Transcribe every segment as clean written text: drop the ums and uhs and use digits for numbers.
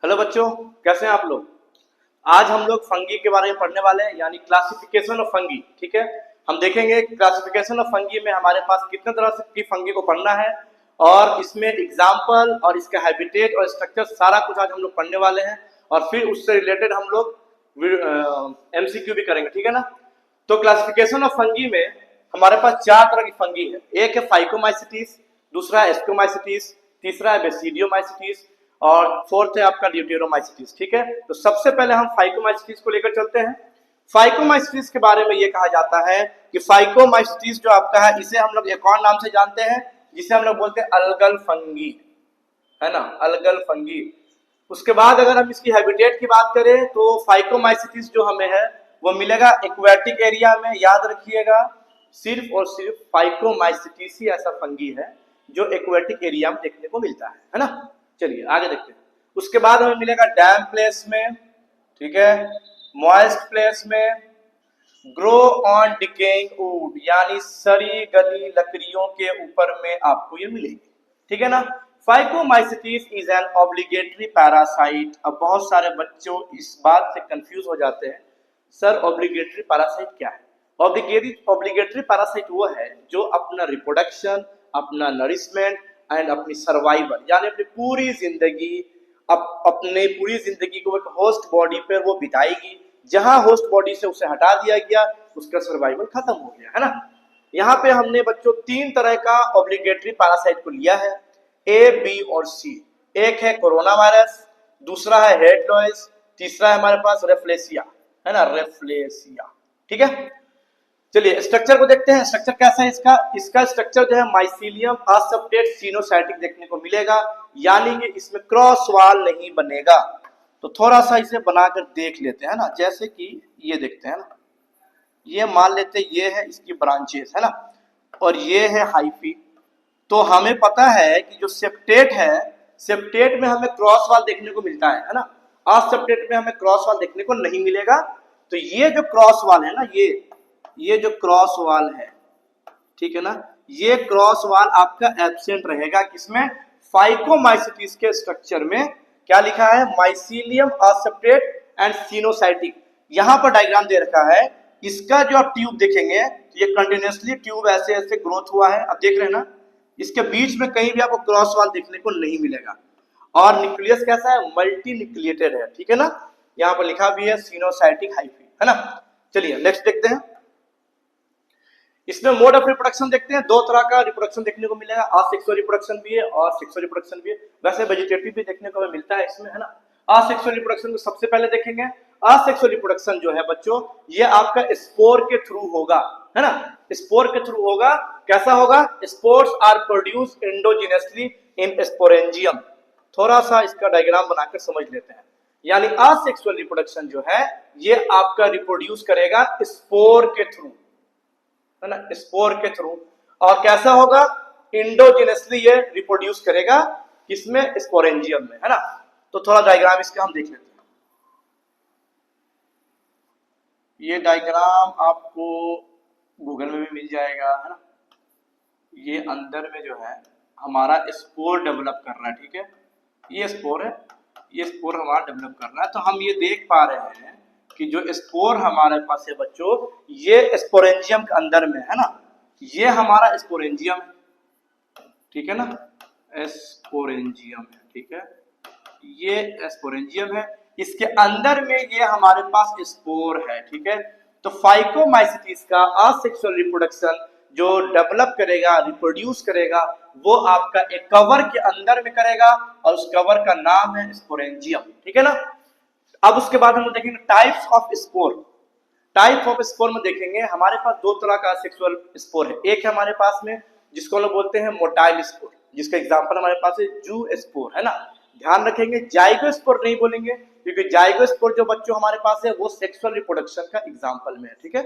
Hello बच्चों, कैसे हैं आप लोग। आज हम लोग फंगी के बारे में पढ़ने वाले हैं, यानी क्लासिफिकेशन ऑफ फंगी। ठीक है, हम देखेंगे क्लासिफिकेशन ऑफ फंगी में हमारे पास कितने तरह से की फंगी को पढ़ना है और इसमें एग्जाम्पल और इसका हैबिटेट और स्ट्रक्चर सारा कुछ आज हम लोग पढ़ने वाले हैं। और फिर उससे रिलेटेड हम लोग MCQ भी करेंगे, ठीक है ना। तो क्लासिफिकेशन ऑफ फंगी में हमारे पास चार तरह की फंगी है। एक है फाइकोमाइसिटीज, दूसरा है एस्कोमाइसिटीज, तीसरा है बेसिडियोमाइसिटीज और फोर्थ है आपका ड्यूटेरोमाइसिटीज। ठीक है, तो सबसे पहले हम फाइकोमाइसिटीज को लेकर चलते हैं। फाइकोमाइसिटीज के बारे में ये कहा जाता है कि फाइकोमाइसिटीज जो आपका है, इसे हम लोग एक और नाम से जानते हैं जिसे हम लोग बोलते हैं अलगल फंगी, है ना, अलगल फंगी। उसके बाद अगर हम इसकी हैबिटेट की बात करें तो फाइकोमाइसिटीज जो हमें है वो मिलेगा एक्वेटिक एरिया में। याद रखिएगा, सिर्फ और सिर्फ फाइकोमाइसिटीज ही ऐसा फंगी है जो एक्वेटिक एरिया में देखने को मिलता है ना। चलिए आगे देखते हैं। उसके बाद हमें मिलेगा डैम प्लेस में, ठीक है, मॉइस्ट प्लेस में, ग्रो ऑन डिकेइंग वुड यानी सड़ी गली लकड़ियों के ऊपर में आपको ये मिलेगी, ठीक है ना। Phycomycetes is an obligatory parasite. अब बहुत सारे बच्चों इस बात से कंफ्यूज हो जाते हैं, सर ऑब्लिगेटरी पैरासाइट क्या है। ऑब्लिगेटरी पैरासाइट वो है जो अपना रिप्रोडक्शन, अपना नरिशमेंट एंड अपनी सर्वाइवल यानी अपनी पूरी जिंदगी अपने पूरी जिंदगी को एक होस्ट बॉडी पर वो बिताएगी। जहां होस्ट बॉडी से उसे हटा दिया गया उसका सर्वाइवल खत्म हो गया, है ना। यहाँ पे हमने बच्चों तीन तरह का ऑब्लिगेटरी पैरासाइट को लिया है, ए, बी और सी। एक है कोरोना वायरस, दूसरा है हेड लॉयस, तीसरा है हमारे पास रेफ्लेसिया, है ना, रेफ्लेसिया। ठीक है, चलिए स्ट्रक्चर को देखते हैं। स्ट्रक्चर कैसा है इसका स्ट्रक्चर जो है माइसीलियम असब्टेट सिनोसाइटिक देखने को मिलेगा, यानी कि इसमें क्रॉस वाल नहीं बनेगा। तो थोड़ा सा इसे बनाकर देख लेते हैं ना, जैसे कि ये देखते हैं ना, ये मान लेते हैं ये है इसकी ब्रांचेस, है ना, और ये है हाइफी। तो हमें पता है कि जो सेप्टेट है, सेप्टेट में हमें क्रॉस वाल देखने को मिलता है ना, असब्टेट में हमें क्रॉस वाल देखने को नहीं मिलेगा। तो ये जो क्रॉस वाल है ना, ये जो क्रॉस वाल है, ठीक है ना, ये क्रॉस वाल आपका एब्सेंट रहेगा किसमें, फाइकोमाइसिटीज के स्ट्रक्चर में। क्या लिखा है, माइसीलियम असब्टेट एंड सिनोसाइटिक। यहां पर डायग्राम दे रखा है, इसका जो आप ट्यूब देखेंगे ये कंटिन्यूअसली ट्यूब ऐसे ऐसे ग्रोथ हुआ है, आप देख रहे हैं ना, इसके बीच में कहीं भी आपको क्रॉस वाल देखने को नहीं मिलेगा। और न्यूक्लियस कैसा है, मल्टी न्यूक्लिएटेड है, ठीक है ना, यहाँ पर लिखा भी है सिनोसाइटिक हाइफी, है ना। चलिए नेक्स्ट देखते हैं। इसमें मोड ऑफ रिप्रोडक्शन देखते हैं। दो तरह का रिप्रोडक्शन देखने को मिलेगा, असेक्सुअल रिप्रोडक्शन भी है और सेक्सुअल रिप्रोडक्शन भी है। वैसे वेजिटेटिव भी देखने को मिलता है इसमें, है ना। असेक्सुअल रिप्रोडक्शन को सबसे पहले देखेंगे। असेक्सुअल रिप्रोडक्शन जो है बच्चों, ये आपका स्पोर के थ्रू होगा, है ना, स्पोर के थ्रू होगा। कैसा होगा, spores are produce endogenously in sporangium. थोड़ा सा इसका डायग्राम बनाकर समझ लेते हैं। यानी असेक्सुअल रिप्रोडक्शन जो है ये आपका रिप्रोड्यूस करेगा स्पोर के थ्रू, है ना, स्पोर के थ्रू। और कैसा होगा, इंडोजिनसली ये रिप्रोड्यूस करेगा किसमें, स्पोरेंजियम में, है ना। तो थोड़ा डायग्राम इसका हम देख लेते हैं। ये डायग्राम आपको गूगल में भी मिल जाएगा, है ना। ये अंदर में जो है हमारा स्पोर डेवलप कर रहा है, ठीक है, ये स्पोर है, ये स्पोर हमारा डेवलप कर रहा है। तो हम ये देख पा रहे हैं कि जो स्पोर हमारे पास है बच्चों, ये स्पोरेंजियम के अंदर में है ना, ये हमारा स्पोरेंजियम है, ठीक है ना, स्पोरेंजियम है, ठीक है, ये स्पोरेंजियम है। इसके अंदर में ये हमारे पास स्पोर है, ठीक है। तो फाइकोमाइसिटीज का असेक्सुअल रिप्रोडक्शन जो डेवलप करेगा, रिप्रोड्यूस करेगा, वो आपका एक कवर के अंदर में करेगा और उस कवर का नाम है स्पोरेंजियम, ठीक है ना। अब उसके बाद हम देखेंगे types of spore. Type of spore में देखेंगे हमारे पास दो तरह का सेक्सुअल स्पोर है। एक है हमारे पास में जिसको हम लोग बोलते हैं मोटाइल स्पोर, जिसका एग्जांपल हमारे पास है जू स्पोर, है ना। ध्यान रखेंगे जाइगो स्पोर नहीं बोलेंगे, क्योंकि जाइगो स्पोर जो बच्चों हमारे पास है वो सेक्सुअल रिप्रोडक्शन का एग्जांपल में है, ठीक है।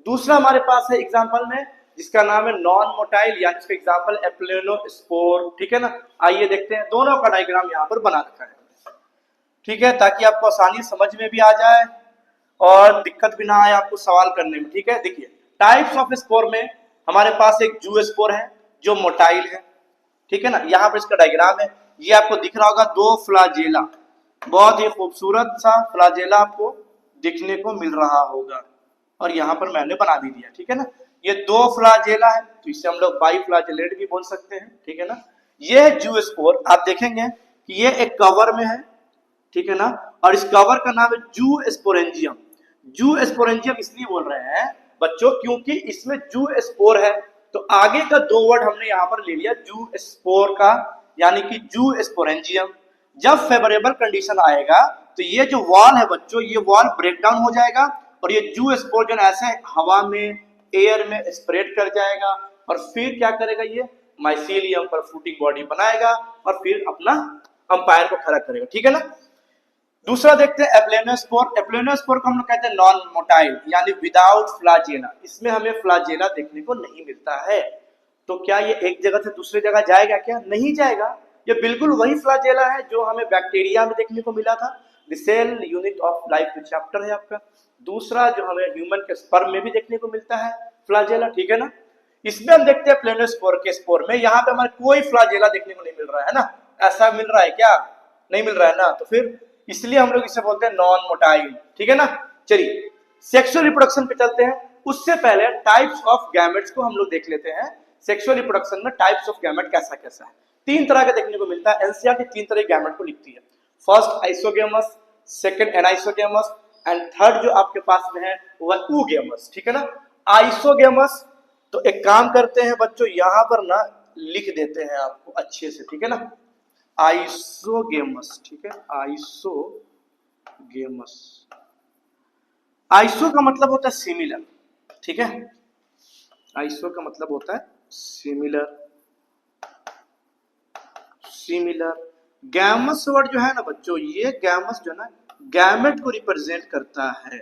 दूसरा हमारे पास है एग्जांपल में जिसका नाम है नॉन मोटाइल, यानी इसका एग्जांपल एप्लेनोस्पोर, ठीक है ना। आइए देखते हैं, दोनों का डायग्राम यहाँ पर बना रखा है, ठीक है, ताकि आपको आसानी समझ में भी आ जाए और दिक्कत भी ना आए आपको सवाल करने में, ठीक है। देखिए टाइप्स ऑफ स्पोर में हमारे पास एक जू स्पोर है जो मोटाइल है, ठीक है ना। यहाँ पर इसका डायग्राम है, ये आपको दिख रहा होगा, दो फ्लाजेला, बहुत ही खूबसूरत सा फ्लाजेला आपको दिखने को मिल रहा होगा, और यहाँ पर मैंने बना भी दिया, ठीक है ना। ये दो फ्लाजेला है, तो इसे हम लोग बाई फ्लाजेलेट भी बोल सकते हैं, ठीक है ना। ये है जूस्पोर, आप देखेंगे कि ये एक कवर में है, ठीक है ना, और इस कवर का नाम है जूस्पोरेंजियम। जूस्पोरेंजियम इसलिए बोल रहे हैं बच्चों क्योंकि इसमें जूस्पोर है, तो आगे का दो वर्ड हमने यहाँ पर ले लिया जूस्पोर का, यानी कि जूस्पोरेंजियम। जब फेवरेबल कंडीशन आएगा तो ये जो वॉल है बच्चों, ये वॉल ब्रेक डाउन हो जाएगा और ये जूस्पोर जो ऐसे हवा में, एयर में स्प्रेड कर जाएगा, और फिर क्या करेगा, ये माइसीलियम पर फ्रूटिंग बॉडी बनाएगा और फिर अपना अंपायर को खड़ा करेगा, ठीक है ना। दूसरा देखते हैं एप्लेनोस्पोर। एप्लेनोस्पोर को हम लोग कहते हैं नॉन मोटाइल, यानी विदाउट फ्लाजेला। इसमें हमें फ्लाजेला देखने को नहीं मिलता है। तो क्या ये एक जगह से दूसरी जगह जाएगा क्या? नहीं जाएगा। ये बिल्कुल वही फ्लाजेला है जो हमें बैक्टीरिया में देखने को मिला था, the cell unit of life जो चैप्टर है आपका। दूसरा जो हमें ह्यूमन के स्पर्म में भी देखने को मिलता है फ्लाजेला, ठीक है ना। इसमें हम देखते हैं प्लेनोस्पोर के स्पोर में, यहाँ पे हमारे कोई फ्लाजेला देखने को नहीं मिल रहा है ना। ऐसा मिल रहा है क्या? नहीं मिल रहा है ना, तो फिर इसलिए हम लोग इसे बोलते हैं नॉन मोटाइल, ठीक है ना। चलिए सेक्सुअल रिप्रोडक्शन पे चलते हैं। उससे पहले टाइप्स ऑफ गैमेट्स को हम लोग देख लेते हैं। सेक्सुअल रिप्रोडक्शन में टाइप्स ऑफ गैमेट कैसा कैसा है। तीन तरह का देखने को मिलता है, एनसीईआरटी तीन तरह के गैमेट को लिखती है। First isogamous, second anisogamous, and third जो आपके पास में है वो है ऊगेमस, ठीक है ना। आइसोगेमस, तो एक काम करते हैं बच्चों, यहां पर ना लिख देते हैं आपको अच्छे से, ठीक है ना। आइसोगेमस, ठीक है, आइसोगेमस। आइसो का मतलब होता है सिमिलर, ठीक है। आइसो का मतलब होता है सिमिलर, सिमिलर। गैमस वर्ड जो है ना बच्चों, ये गैमस जो है ना गैमेट को रिप्रेजेंट करता है।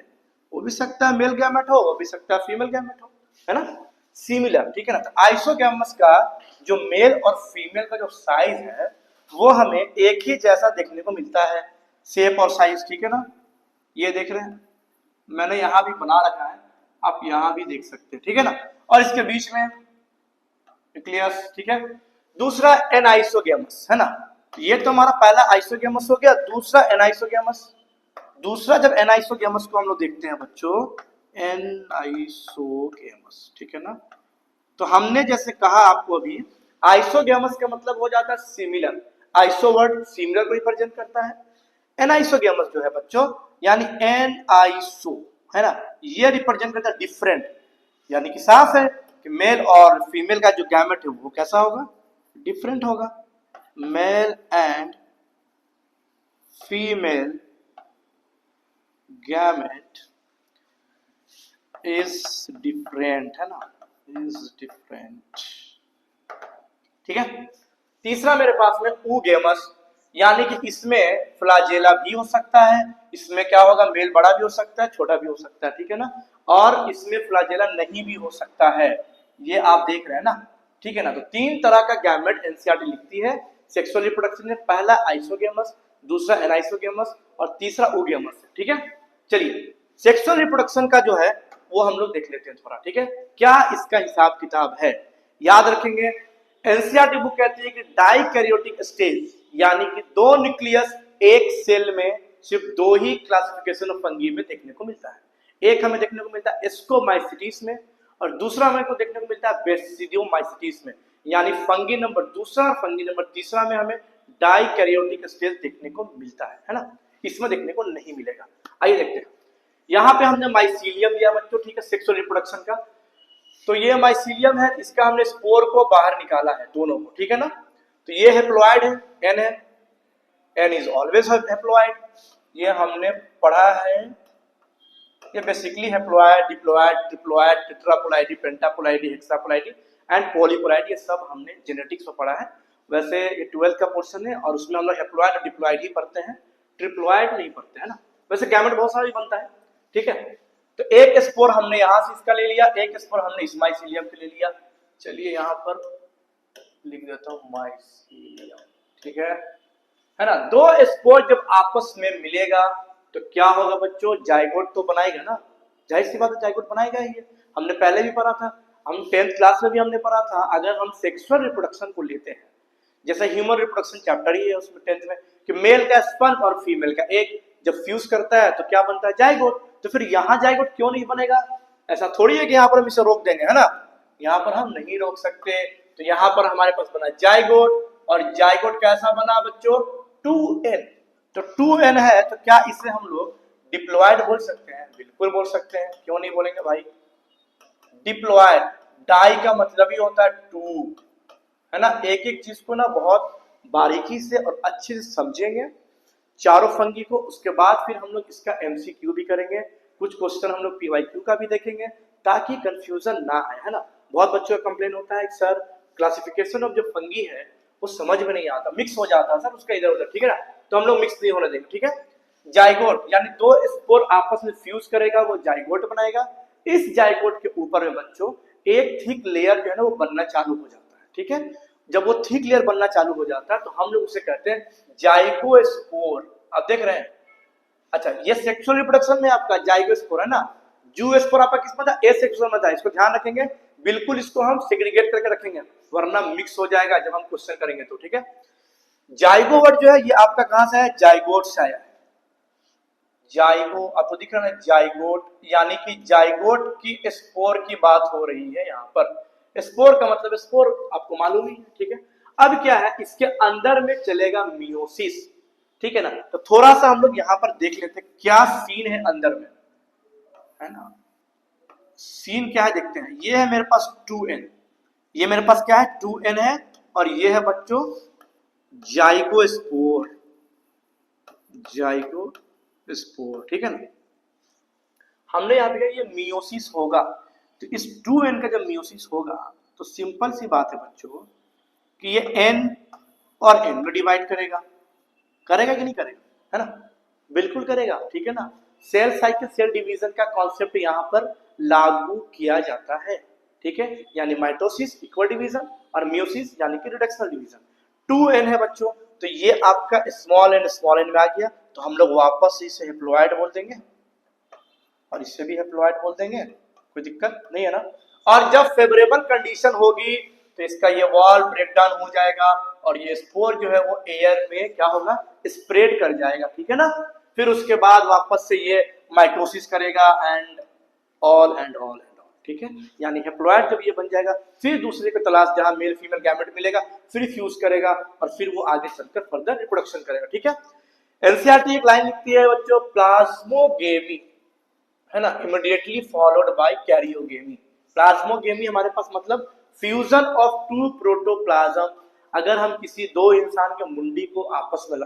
वो भी सकता है मेल गैमेट हो, वो भी सकता है फीमेल गैमेट हो, है ना। सिमिलर, ठीक है ना। तो आइसोगैमस का जो मेल और फीमेल का जो साइज है वो हमें एक ही जैसा देखने को मिलता है, शेप और साइज, ठीक है ना। ये देख रहे हैं, मैंने यहां भी बना रखा है, आप यहां भी देख सकते हैं, ठीक है ना। और इसके बीच में न्यूक्लियस, ठीक है। दूसरा एनाइसोगेमस है ना, ये तो हमारा पहला आइसोगेमस हो गया। दूसरा एनाइसोगेमस, दूसरा जब एनाइसोगेमस को हम लोग देखते हैं बच्चों, एनाइसोगेमस, ठीक है ना। तो हमने जैसे कहा आपको अभी, आइसोगेमस का मतलब हो जाता है सिमिलर। आइसो वर्ड सिमिलर को रिप्रेजेंट करता है। एनाइसोगेमस जो है बच्चों, यानी एन आइसो है ना, ये रिप्रेजेंट करता है डिफरेंट, यानी कि साफ है कि मेल और फीमेल का जो गैमेट है वो कैसा होगा, डिफरेंट होगा। Male and female gamete is different, है ना, इज डिफरेंट, ठीक है। तीसरा मेरे पास में ऊगेमस, यानी कि इसमें फ्लाजेला भी हो सकता है, इसमें क्या होगा, मेल बड़ा भी हो सकता है, छोटा भी हो सकता है, ठीक है ना। और इसमें फ्लाजेला नहीं भी हो सकता है, ये आप देख रहे हैं ना, ठीक है ना। तो तीन तरह का गैमेट एनसीईआरटी लिखती है सेक्सुअल रिप्रोडक्शन में। पहला आइसोगेमस, दूसरा एनाइसोगेमस और तीसरा ऊगेमस, ठीक है। चलिए सेक्सुअल रिप्रोडक्शन का जो है वो हम लोग देख लेते हैं थोड़ा, ठीक है, क्या इसका हिसाब किताब है। याद रखेंगे, एनसीईआरटी बुक कहती है कि डाइकैरियोटिक स्टेज, यानी कि दो न्यूक्लियस एक सेल में सिर्फ दो ही क्लासिफिकेशन ऑफ फंगी में देखने को मिलता है। एक हमें देखने को मिलता है एस्कोमाइसिटीज में, और दूसरा हमें को देखने को मिलता है बेसिडियोमाइसिटीज में, यानी फंगी नंबर दूसरा और फंगी नंबर तीसरा में हमें डाइकैरियोटिक स्टेज देखने को मिलता है ना। इसमें देखने को नहीं मिलेगा। आइए देखते हैं, यहाँ पे हमने माइसीलियम लिया बच्चों, ठीक है, सेक्सुअल रिप्रोडक्शन का। तो ये माइसीलियम है, इसका हमने स्पोर को बाहर निकाला है, दोनों को, ठीक है ना। तो ये हैप्लॉइड है, एन है, एन इज ऑलवेज हैप्लॉइड, ये हमने पढ़ा है। ये basically haploid, diploid, triploid, tetraploidy, pentaploidy, hexaploidy and polyploidy, ये सब हमने जेनेटिक्स में पढ़ा है। वैसे ये 12th का पोर्शन है और उसमें हम लोग हैप्लॉइड और डिप्लॉइड ही पढ़ते हैं, ट्रिप्लॉइड नहीं पढ़ते हैं ना। वैसे गैमेट बहुत सारा भी बनता है, ठीक है। तो एक स्पोर हमने यहां से इसका ले लिया, एक स्पोर हमने इस माइसीलियम के ले लिया। चलिए यहां पर लिख देता हूं माइसीलियम, ठीक है ना। दो स्पोर जब आपस में मिलेगा तो क्या होगा बच्चों, जाइगोट तो बनाएगा ना, जाहिर सी बात है जाइगोट बनाएगा ही। हमने पहले भी पढ़ा था, हम 10th क्लास में भी हमने पढ़ा था। अगर हम सेक्सुअल रिप्रोडक्शन को लेते हैं, जैसे ह्यूमन रिप्रोडक्शन चैप्टर ही है उसमें 10th में, कि मेल का स्पर्म और फीमेल का एग जब फ्यूज करता है तो क्या बनता है, जाइगोट। तो फिर यहाँ जाइगोट क्यों नहीं बनेगा? ऐसा थोड़ी है कि यहाँ पर हम इसे रोक देंगे, है ना, यहाँ पर हम नहीं रोक सकते। तो यहाँ पर हमारे पास बना जाइगोट, और जाइगोट कैसा बना बच्चों, 2n। तो 2n है तो क्या इसे हम लोग डिप्लॉयड बोल सकते हैं? बिल्कुल बोल सकते हैं, क्यों नहीं बोलेंगे भाई। डिप्लॉयड, डाई का मतलब ही होता है 2, है ना। एक एक चीज को ना बहुत बारीकी से और अच्छे से समझेंगे चारों फंगी को, उसके बाद फिर हम लोग इसका एमसीक्यू भी करेंगे, कुछ क्वेश्चन हम लोग पीवाईक्यू का भी देखेंगे ताकि कंफ्यूजन ना आए, है ना। बहुत बच्चों का कंप्लेन होता है सर क्लासिफिकेशन ऑफ जो फंगी है वो समझ में नहीं आता, मिक्स हो जाता है सर उसका इधर उधर, ठीक है ना। तो हम लोग मिक्स नहीं होने देंगे, ठीक है। जाइगोट यानी दो स्पोर आपस में फ्यूज करेगा, वो जाइगोट बनाएगा। इस जाइगोट के ऊपर में बच्चों एक थिक लेयर जो है ना वो बनना चालू हो जाता है, ठीक है। जब वो थिक लेयर बनना चालू हो जाता है तो हम लोग उसे कहते हैं जाइगोस्पोर। अब देख रहे हैं, अच्छा ये सेक्सुअल रिप्रोडक्शन में आपका जाइगोस्पोर है ना, जूस्पोर आपका किस में था, एसेक्सुअल में था। इसको ध्यान रखेंगे, बिल्कुल इसको हम सेग्रीगेट करके रखेंगे वरना मिक्स हो जाएगा जब हम क्वेश्चन करेंगे तो, ठीक है। जाइगोट जो है ये आपका कहां से है, जाइगोट से आया है। जाइगो आपको दिख रहा है जाइगोट, यानी कि जाइगोट की स्पोर की बात हो रही है यहाँ पर। स्पोर का मतलब स्पोर आपको मालूम ही है, ठीक है। अब क्या है, इसके अंदर में चलेगा मियोसिस, ठीक है ना। तो थोड़ा सा हम लोग यहाँ पर देख लेते हैं क्या सीन है अंदर में, है ना। सीन क्या है देखते हैं। ये है मेरे पास 2n, ये मेरे पास क्या है 2n है, और ये है बच्चों जाइगोस्पोर, जाइगोस्पोर, ठीक है ना। हमने यहाँ पे ये मियोसिस होगा, तो इस 2n का जब मियोसिस होगा तो सिंपल सी बात है बच्चों कि ये n और n में डिवाइड करेगा, करेगा कि नहीं करेगा, है ना, बिल्कुल करेगा, ठीक है ना। सेल साइकिल सेल डिवीजन का कॉन्सेप्ट यहाँ पर लागू किया जाता है, ठीक है। यानी माइटोसिस इक्वल डिवीजन और मियोसिस यानी कि रिडक्शनल डिवीजन। 2n है बच्चों, तो ये आपका स्मॉल n में आ गया, तो हम लोग वापस इसे हैप्लॉइड बोल देंगे और इससे भी हैप्लॉइड बोल देंगे, कोई दिक्कत नहीं है ना। और जब फेवरेबल कंडीशन होगी तो इसका ये वॉल ब्रेकडाउन हो जाएगा और ये स्पोर जो है वो एयर में क्या होगा, स्प्रेड कर जाएगा, ठीक है ना। फिर उसके बाद वापस से ये माइटोसिस करेगा एंड ऑल, ठीक है। यानी हैप्लॉइड जब ये बन जाएगा फिर दूसरे को तलाश जहां मेल फीमेल गैमेट मिलेगा, फिर फ्यूज करेगा और फिर वो आगे चलकर फर्दर रिप्रोडक्शन करेगा, ठीक है। एनसीईआरटी एक लाइन लिखती है बच्चों, प्लाज्मोगेमी, है ना, immediately followed by karyogamy. Plasmogamy हमारे पास मतलब फ्यूजन ऑफ टू प्रोटोप्लाज्म। अगर हम किसी दो इंसान के मुंडी को आपस में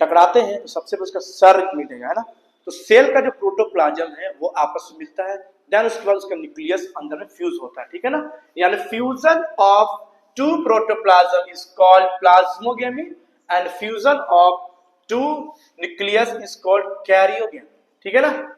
टकराते हैं तो सबसे पहले उसका सर मिलेगा, है ना। तो सेल का जो प्रोटोप्लाज्म है वो आपस में मिलता है, देन उसके बाद उसका न्यूक्लियस अंदर में फ्यूज होता है, ठीक है ना। यानी fusion of two protoplasm is called plasmogamy and fusion of two nucleus is called karyogamy, ठीक है ना।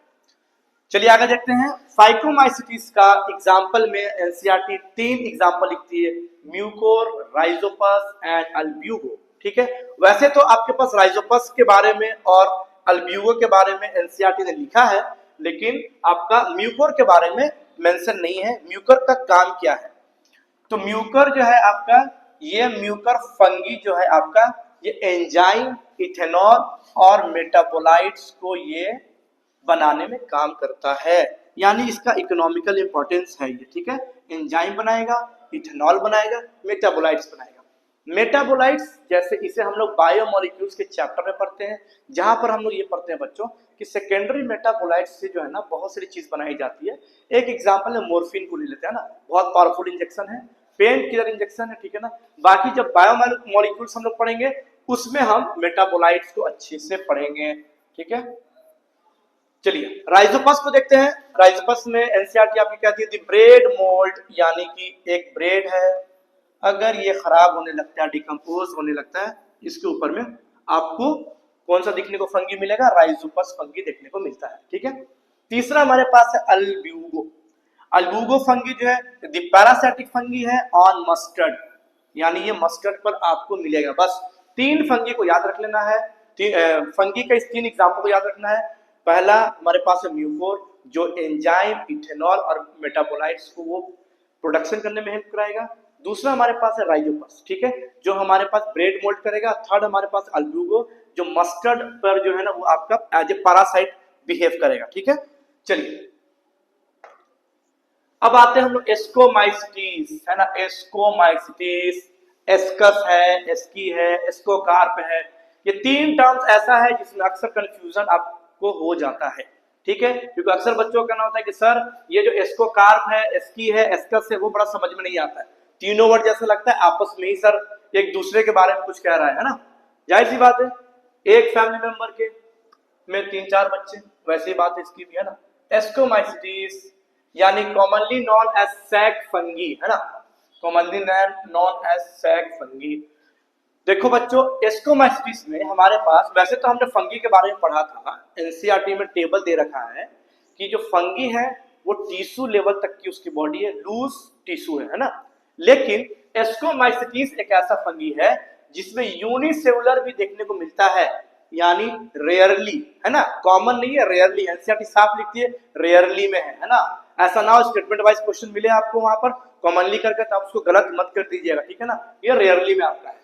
चलिए आगे देखते हैं। फाइकोमाइसिटिस का एग्जाम्पल में एनसीईआरटी 3 एग्जाम्पल लिखती है, म्यूकोर, राइजोपस एंड अल्ब्यूगो, ठीक है। वैसे तो आपके पास राइजोपस के बारे में और अल्ब्यूगो के बारे में एनसीईआरटी ने लिखा है, लेकिन आपका म्यूकोर के बारे में मेंशन नहीं है। म्यूकोर का काम क्या है, तो म्यूकोर जो है आपका, ये म्यूकोर फंगी जो है आपका, ये एंजाइम, इथेनॉल और मेटाबोलाइट्स को ये बनाने में काम करता है, यानी इसका इकोनॉमिकल इंपॉर्टेंस है ये, ठीक है। एंजाइम बनाएगा, इथेनॉल बनाएगा, मेटाबोलाइट्स बनाएगा। मेटाबोलाइट्स जैसे इसे हम लोग बायोमोलिक्यूल्स के चैप्टर में पढ़ते हैं, जहां पर हम लोग ये पढ़ते हैं बच्चों कि सेकेंडरी मेटाबोलाइट्स से जो है ना बहुत सारी चीज बनाई जाती है। एक एग्जांपल है मोर्फिन को ले लेते हैं ना, बहुत पावरफुल इंजेक्शन है, पेन किलर इंजेक्शन है, ठीक है ना। बाकी जब बायोमोलिक्यूल्स हम लोग पढ़ेंगे उसमें हम मेटाबोलाइट्स को अच्छे से पढ़ेंगे, ठीक है। चलिए राइजोपस को देखते हैं। राइजोपस में एनसीईआरटी आपकी कहती है ब्रेड मोल्ड, यानी कि एक ब्रेड है, अगर ये खराब होने लगता है, डिकम्पोज होने लगता है, इसके ऊपर में आपको कौन सा दिखने को फंगी मिलेगा, राइजोपस फंगी देखने को मिलता है, ठीक है। तीसरा हमारे पास है अल्ब्यूगो। अल्ब्यूगो फंगी जो है पैरासाइटिक फंगी है ऑन मस्टर्ड, यानी ये मस्टर्ड पर आपको मिलेगा। बस 3 फंगी को याद रख लेना है, फंगी का इस 3 एग्जाम्पल को याद रखना है। पहला हमारे पास है म्यूकोर जो एंजाइम, इथेनॉल और मेटाबोलाइट्स को वो प्रोडक्शन करने में हेल्प कराएगा। दूसरा हमारे पास है राइजोपस, ठीक है, जो हमारे पास ब्रेड मोल्ड करेगा। थर्ड हमारे पास अल्ब्यूगो जो मस्टर्ड पर जो है ना वो आपका एज ए पैरासाइट बिहेव करेगा, ठीक है। चलिए अब आते हैं हम लोग एस्कोमाइसिटीज, है ना, एस्कोमाइसिटीज, एस्कस है, एस्की है, एस्कोकार्प है। ये तीन टर्म्स ऐसा है जिसमें अक्सर कंफ्यूजन आपको हो जाता है, ठीक है, क्योंकि अक्सर बच्चों का कहना होता है कि सर ये जो एस्कोकार्प है, एस्की है, एस्कस है, वो बड़ा समझ में नहीं आता है, तीनों वर्ड जैसे लगता है आपस में ही सर एक दूसरे के बारे में कुछ कह रहा है ना। जाहिर सी बात है, एक फैमिली मेंबर के में 3-4 बच्चे, वैसी बात इसकी भी है ना। एस्कोमाइसिटीज यानी commonly known as sac fungi, है ना, commonly known as sac fungi. देखो बच्चों, एस्कोमाइसिटीज में हमारे पास, वैसे तो हमने फंगी के बारे में पढ़ा था, एनसीईआरटी में टेबल दे रखा है कि जो फंगी है वो टिश्यू लेवल तक की उसकी बॉडी है, लूज टिश्यू है ना। लेकिन एस्कोमाइसिटीज एक ऐसा फंगी है जिसमें यूनिसेलुलर भी देखने को मिलता है, यानी रेयरली, है ना, कॉमन नहीं है, रेयरली। एनसीईआरटी साफ लिखती है रेयरली में है ना। ऐसा ना हो स्टेटमेंट वाइज क्वेश्चन मिले आपको वहां पर कॉमनली करके तो आप उसको गलत मत कर दीजिएगा, ठीक है ना, ये रेयरली में आपका है।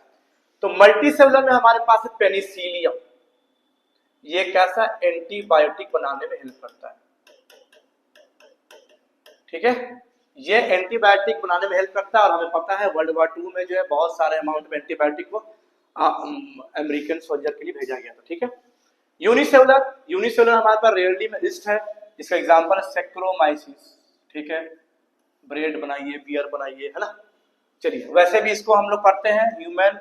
तो मल्टीसेलुलर में हमारे पास है पेनिसिलियम, ये कैसा एंटीबायोटिक बनाने में हेल्प करता है, ठीक है, ये एंटीबायोटिक बनाने में हेल्प करता है। और हमें पता है वर्ल्ड वॉर 2 में जो है बहुत सारे अमाउंट में एंटीबायोटिक को अमेरिकन सोल्जर के लिए भेजा गया था, ठीक है। यूनिसेलुलर, यूनिसेलुलर हमारे पास रेयरली में लिस्ट है, इसका एग्जांपल है सैक्रोमाइसिस, ठीक है, ब्रेड बनाइए, बियर बनाइए, है ना। चलिए वैसे भी इसको हम लोग पढ़ते हैं ह्यूमन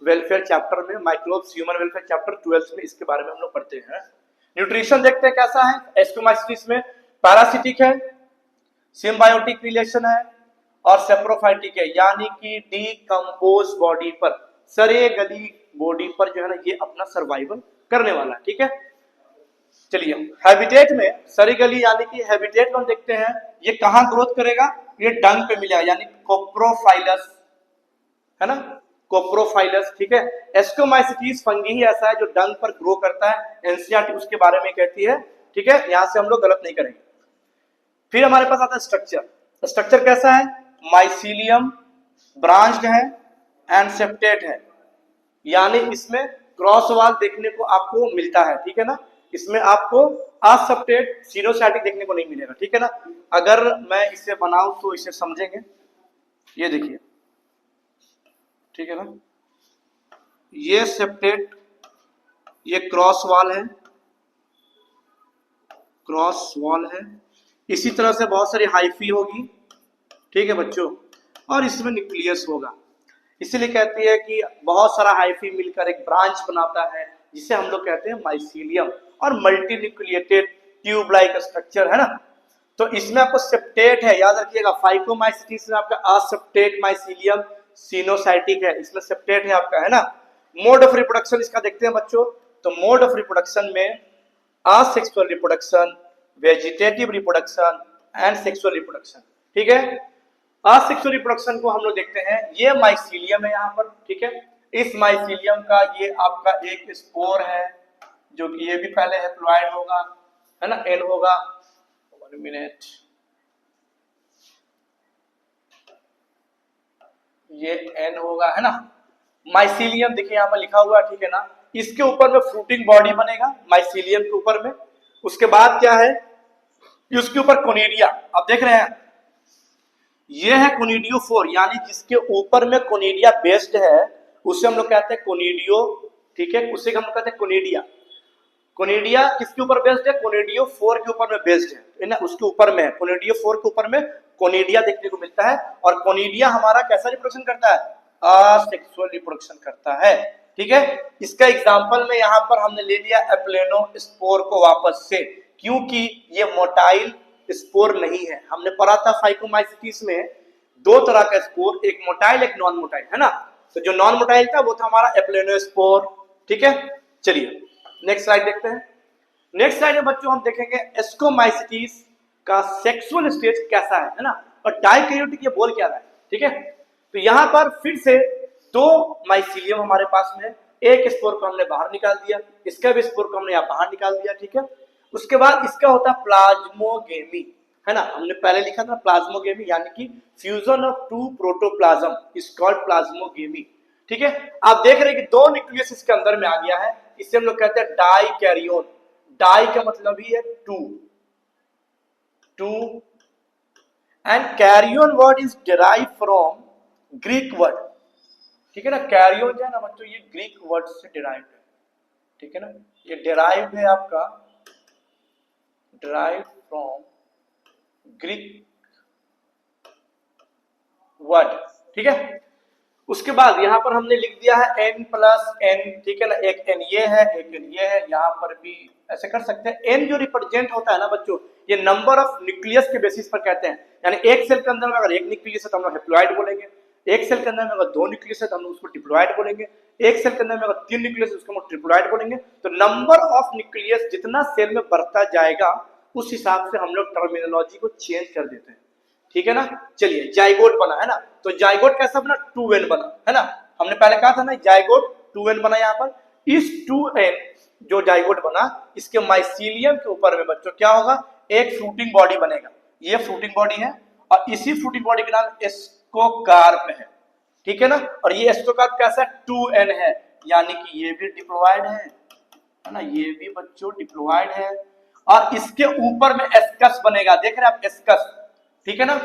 वेलफेयर चैप्टर में, माइक्रोब्स ह्यूमन वेलफेयर चैप्टर 12 में इसके बारे में हम लोग पढ़ते हैं। न्यूट्रिशन देखते हैं कैसा है एस्कोमाइसिस में, पैरासिटिक है, सिम्बायोटिक रिलेशन है और सेप्रोफाइटिक है, यानी कि डीकंपोज बॉडी पर, सरे गली बॉडी पर जो है ना ये अपना सर्वाइवल करने वाला है, ठीक है। चलिए हैबिटेट में सरी गली यानी कि हैबिटेट में हम देखते हैं ये कहां ग्रोथ करेगा, ये डंग पे मिलेगा, यानी कोप्रोफाइलस, है ना, कोप्रोफाइलस, ठीक है। एस्कोमाइसिटीज फंगी ही ऐसा है जो डंग पर ग्रो करता है, एनसीईआरटी उसके बारे में कहती है, ठीक है, यहां से हम लोग गलत नहीं करेंगे। फिर हमारे पास आता है स्ट्रक्चर, स्ट्रक्चर कैसा है, माइसीलियम ब्रांच्ड है एंड सेप्टेट है, यानी इसमें क्रॉस वाल देखने को आपको मिलता है, ठीक है ना, इसमें आपको असेप्टेट सिनोसाइटिक देखने को नहीं मिलेगा, ठीक है ना। अगर मैं इसे बनाऊं तो इसे समझेंगे, ये देखिए, ठीक है ना, ये सेप्टेट, ये क्रॉस वॉल है, क्रॉस वॉल है, इसी तरह से बहुत सारी हाइफी होगी, ठीक है बच्चों, और इसमें न्यूक्लियस होगा, इसीलिए कहती है कि बहुत सारा हाइफी मिलकर एक ब्रांच बनाता है जिसे हम लोग कहते हैं माइसीलियम, और multi nucleated tube like structure, है ना। तो इसमें आपको सेप्टेट है, याद रखिएगा, फाइकोमाइसिटीज में आपका असेप्टेट माइसीलियम सिनोसाइटिक है, इसमें सेप्टेट है आपका, है ना। मोड ऑफ रिप्रोडक्शन इसका देखते हैं बच्चों, तो मोड ऑफ रिप्रोडक्शन में asexual reproduction, vegetative reproduction and sexual reproduction, ठीक है। असेक्सुअल रिप्रोडक्शन को हम लोग देखते हैं, ये माइसीलियम है यहाँ पर, ठीक है, इस माइसीलियम का ये आपका एक स्पोर है जो कि ये भी पहले हैप्लॉइड होगा, है ना, एन होगा, 1 मिनट, ये एन होगा, है ना, माइसीलियम देखिए यहाँ पर लिखा हुआ है, ठीक है ना। इसके ऊपर में फ्रूटिंग बॉडी बनेगा माइसीलियम के ऊपर में, उसके बाद क्या है, उसके ऊपर कोनिडिया, आप देख रहे हैं ये है कोनिडियो 4, यानी जिसके ऊपर में कोनिडिया बेस्ड है उसे हम लोग कहते हैं कोनिडियो, ठीक है, उसे हम लोग कहते हैं कोनिडिया। कोनिडिया किसके ऊपर बेस्ड है, कोनिडियो 4 के ऊपर में बेस्ड है ना, उसके ऊपर में कोनिडियो 4 के ऊपर में कोनिडिया देखने को मिलता है, और कोनिडिया हमारा कैसा रिप्रोडक्शन करता है, असेक्सुअल रिप्रोडक्शन करता है, ठीक है। इसका एग्जांपल में यहाँ पर हमने ले लिया एप्लेनोस्पोर को वापस से, क्योंकि ये मोटाइल स्पोर नहीं है, हमने पढ़ा था फाइकोमाइसिटीज में 2 तरह का स्पोर, एक मोटाइल एक नॉन मोटाइल, है ना। तो जो नॉन मोटाइल था वो था हमारा एप्लेनोस्पोर, ठीक है। चलिए नेक्स्ट स्लाइड देखते हैं। नेक्स्ट स्लाइड में बच्चों हम देखेंगे एस्कोमाइसिटीज का सेक्सुअल स्टेज कैसा है ना, और डाइकैरियोटिक ये बोल क्या रहा है, ठीक है। तो यहाँ पर फिर से 2 माइसीलियम हमारे पास में, एक स्पोर को हमने बाहर निकाल दिया, इसका भी स्पोर को हमने यहाँ बाहर निकाल दिया, ठीक है। उसके बाद इसका होता है प्लाज्मोगेमी, है ना, हमने पहले लिखा था प्लाज्मोगेमी, यानी कि fusion of 2 protoplasm is called plasmogamy. ठीक है। आप देख रहे हैं कि 2 न्यूक्लियस इसके अंदर में आ गया है, इसे हम लोग कहते हैं डाई कैरियोन। डाई का मतलब ही है 2 and कैरियोन word is derive from Greek word, ठीक है ना। कैरियोन जो है ना बच्चों, ये ग्रीक वर्ड से डिराइव है, ठीक है ना। ये डिराइव है आपका, डिराइव फ्रॉम ग्रीक वर्ड, ठीक है। उसके बाद यहां पर हमने लिख दिया है n+n, ठीक है ना। एक n ये है, एक n ये है, यहां पर भी ऐसे कर सकते हैं। n जो रिप्रेजेंट होता है ना बच्चों, ये नंबर ऑफ न्यूक्लियस के बेसिस पर कहते हैं। यानी एक सेल के अंदर में अगर एक न्यूक्लियस है तो हम लोग हेप्लॉइड बोलेंगे, एक सेल के अंदर में अगर 2 न्यूक्लियस है तो हम लोग उसको डिप्लॉइड बोलेंगे, एक सेल के अंदर में अगर 3 न्यूक्लियस है उसको हम ट्रिप्लॉइड बोलेंगे। तो नंबर ऑफ न्यूक्लियस जितना सेल में बढ़ता जाएगा उस हिसाब से हम लोग टर्मिनोलॉजी को चेंज कर देते हैं, ठीक है ना। चलिए जाइगोट बना है ना, तो जाइगोट कैसा बना, 2n बना है ना। हमने पहले कहा था ना जाइगोट 2n बना। यहाँ पर इस 2n जो जाइगोट बना, इसके माइसीलियम के ऊपर में बच्चों क्या होगा, एक फ्रूटिंग बॉडी बनेगा। ये फ्रूटिंग बॉडी है और इसी फ्रूटिंग बॉडी का नाम एस्कोकार्प है, ठीक है ना। और ये एस्कोकार्प कैसा 2n है, यानी कि ये भी डिप्लॉयड है ना, ये भी बच्चों डिप्लॉयड है। और इसके ऊपर में एस्कस बनेगा, देख रहे हैं आप एस्कस, ठीक है ना।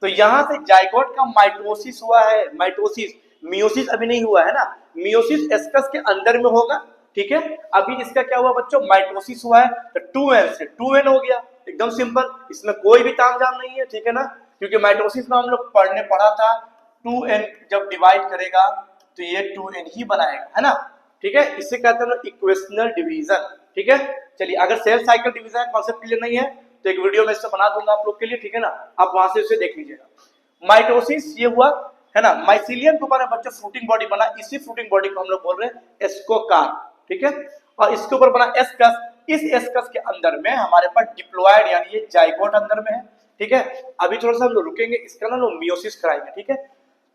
तो यहां से जाइगोट का माइटोसिस हुआ है, माइटोसिस, मियोसिस अभी नहीं हुआ है ना। मियोसिस एस्कस के अंदर में होगा, ठीक है। अभी इसका क्या हुआ बच्चों, माइटोसिस हुआ है, तो 2n से 2n हो गया, एकदम सिंपल, इसमें कोई भी तामझाम नहीं है, ठीक है ना। क्योंकि माइटोसिस में हम लोग पढ़ा था 2n जब डिवाइड करेगा तो ये 2n ही बनाएगा, है ना, ठीक है। इसे कहते हैं इक्वेशनल डिवीजन, ठीक है। चलिए अगर cell cycle division concept clear नहीं है तो एक वीडियो में इससे बना दूंगा आप लोग के लिए, ठीक है ना। आप वहां से उसे देख लीजिएगा। माइटोसिस ये हुआ है ना, माइसीलियम के ऊपर बच्चों फ्रूटिंग बॉडी बना, इसी फ्रूटिंग बॉडी को हम लोग बोल रहे हैं एस्कोकार्प, ठीक है। और इसके ऊपर बना एस्कस, इस एस्कस के अंदर में हमारे पास डिप्लॉयड यानी ये जाइगोट अंदर में है, ठीक है। अभी थोड़ा सा हम लोग रुकेंगे, इसका ना लोग मियोसिस कराएंगे, ठीक है।